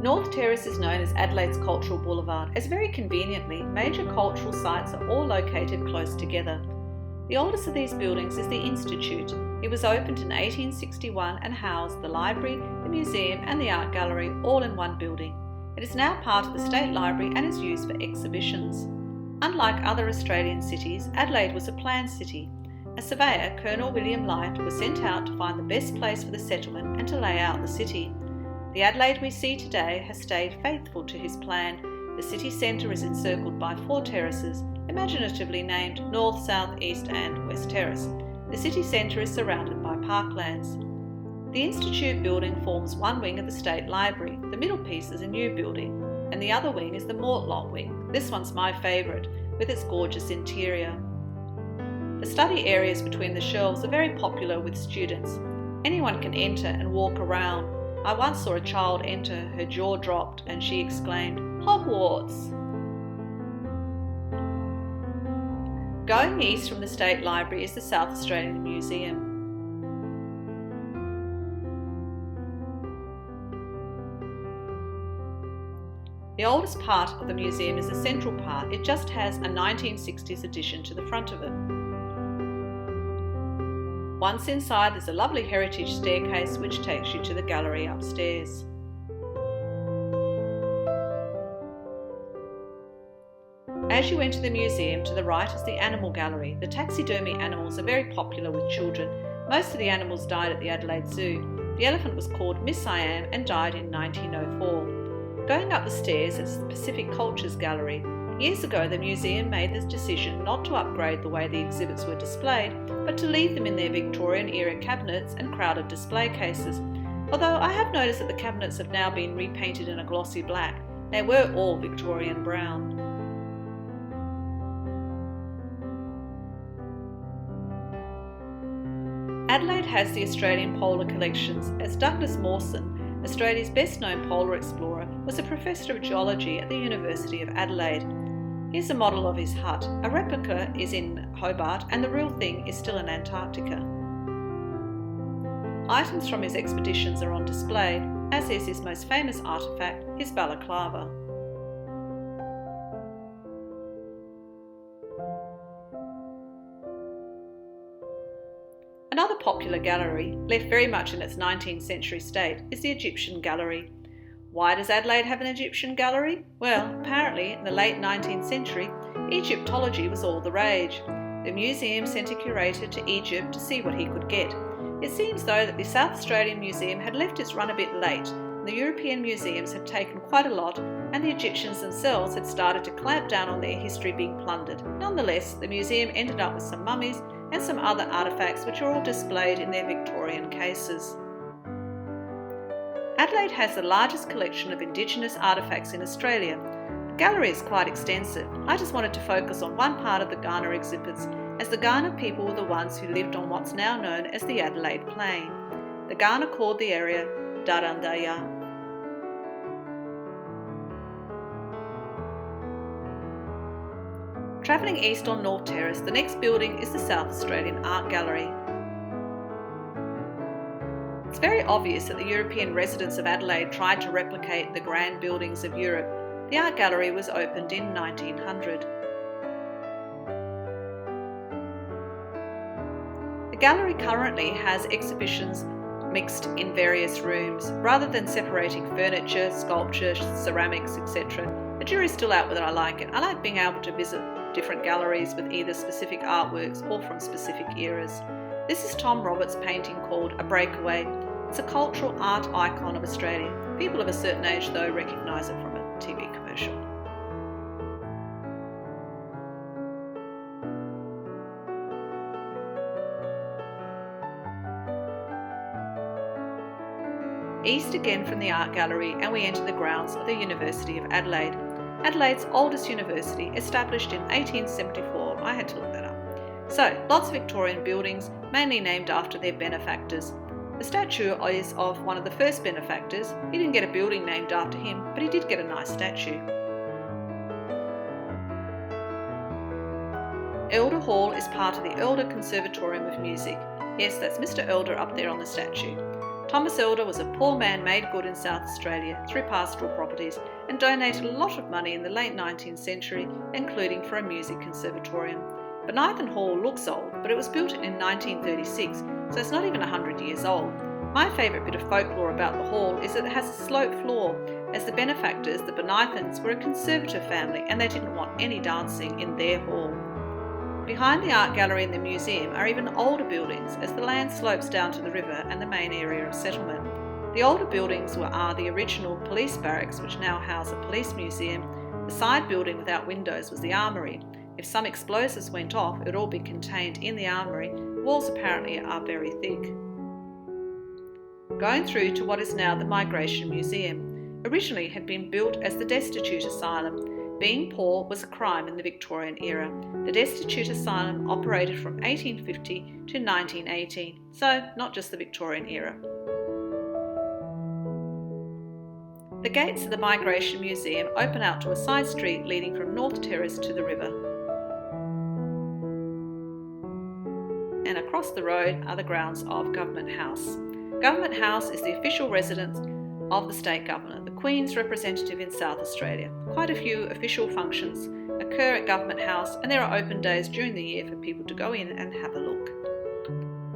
North Terrace is known as Adelaide's cultural boulevard, as very conveniently, major cultural sites are all located close together. The oldest of these buildings is the Institute. It was opened in 1861 and housed the library, the museum and the art gallery all in one building. It is now part of the State Library and is used for exhibitions. Unlike other Australian cities, Adelaide was a planned city. A surveyor, Colonel William Light, was sent out to find the best place for the settlement and to lay out the city. The Adelaide we see today has stayed faithful to his plan. The city centre is encircled by 4 terraces, imaginatively named North, South, East and West Terrace. The city centre is surrounded by parklands. The Institute building forms one wing of the State Library. The middle piece is a new building, and the other wing is the Mortlot wing. This one's my favourite, with its gorgeous interior. The study areas between the shelves are very popular with students. Anyone can enter and walk around. I once saw a child enter, her jaw dropped, and she exclaimed, "Hogwarts!" Going east from the State Library is the South Australian Museum. The oldest part of the museum is the central part. It just has a 1960s addition to the front of it. Once inside, there's a lovely heritage staircase which takes you to the gallery upstairs. As you enter the museum, to the right is the animal gallery. The taxidermy animals are very popular with children. Most of the animals died at the Adelaide Zoo. The elephant was called Miss Siam and died in 1904. Going up the stairs is the Pacific Cultures Gallery. Years ago, the museum made the decision not to upgrade the way the exhibits were displayed, but to leave them in their Victorian-era cabinets and crowded display cases. Although I have noticed that the cabinets have now been repainted in a glossy black. They were all Victorian brown. Adelaide has the Australian polar collections, as Douglas Mawson, Australia's best-known polar explorer, was a professor of geology at the University of Adelaide. Here's a model of his hut. A replica is in Hobart and the real thing is still in Antarctica. Items from his expeditions are on display, as is his most famous artefact, his balaclava. Another popular gallery, left very much in its 19th century state, is the Egyptian Gallery. Why does Adelaide have an Egyptian gallery? Well, apparently in the late 19th century, Egyptology was all the rage. The museum sent a curator to Egypt to see what he could get. It seems though that the South Australian Museum had left its run a bit late. The European museums had taken quite a lot, and the Egyptians themselves had started to clamp down on their history being plundered. Nonetheless, the museum ended up with some mummies and some other artefacts which are all displayed in their Victorian cases. Adelaide has the largest collection of Indigenous artefacts in Australia. The gallery is quite extensive. I just wanted to focus on one part of the Kaurna exhibits, as the Kaurna people were the ones who lived on what's now known as the Adelaide Plain. The Kaurna called the area Darandaya. Travelling east on North Terrace, the next building is the South Australian Art Gallery. It's very obvious that the European residents of Adelaide tried to replicate the grand buildings of Europe. The art gallery was opened in 1900. The gallery currently has exhibitions mixed in various rooms. Rather than separating furniture, sculpture, ceramics, etc., the jury's still out whether I like it. I like being able to visit different galleries with either specific artworks or from specific eras. This is Tom Roberts' painting called A Breakaway. It's a cultural art icon of Australia. People of a certain age, though, recognise it from a TV commercial. East again from the art gallery and we enter the grounds of the University of Adelaide. Adelaide's oldest university, established in 1874. I had to look that up. So, lots of Victorian buildings, mainly named after their benefactors. The statue is of one of the first benefactors. He didn't get a building named after him, but he did get a nice statue. Elder Hall is part of the Elder Conservatorium of Music. Yes, that's Mr. Elder up there on the statue. Thomas Elder was a poor man made good in South Australia through pastoral properties and donated a lot of money in the late 19th century, including for a music conservatorium. Bonython Hall looks old, but it was built in 1936, so it's not even 100 years old. My favourite bit of folklore about the hall is that it has a sloped floor, as the benefactors, the Bonythons, were a conservative family and they didn't want any dancing in their hall. Behind the art gallery and the museum are even older buildings, as the land slopes down to the river and the main area of settlement. The older buildings are the original police barracks, which now house a police museum. The side building without windows was the armoury. If some explosives went off, it would all be contained in the armoury. The walls apparently are very thick. Going through to what is now the Migration Museum. Originally had been built as the Destitute Asylum. Being poor was a crime in the Victorian era. The Destitute Asylum operated from 1850 to 1918, so not just the Victorian era. The gates of the Migration Museum open out to a side street leading from North Terrace to the river. And across the road are the grounds of Government House. Government House is the official residence of the state governor, the Queen's representative in South Australia. Quite a few official functions occur at Government House, and there are open days during the year for people to go in and have a look.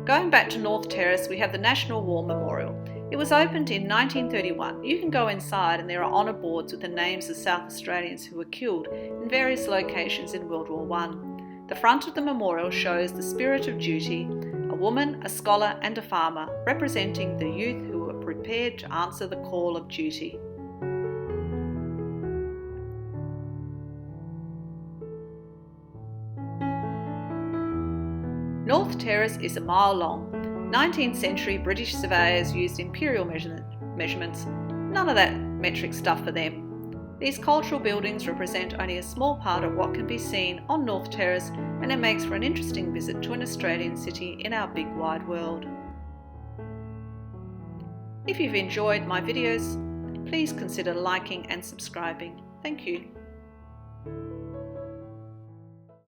Going back to North Terrace, we have the National War Memorial. It was opened in 1931. You can go inside and there are honour boards with the names of South Australians who were killed in various locations in World War I. The front of the memorial shows the spirit of duty, a woman, a scholar and a farmer, representing the youth who were prepared to answer the call of duty. North Terrace is a mile long. 19th century British surveyors used imperial measurements. None of that metric stuff for them. These cultural buildings represent only a small part of what can be seen on North Terrace, and it makes for an interesting visit to an Australian city in our big wide world. If you've enjoyed my videos, please consider liking and subscribing. Thank you.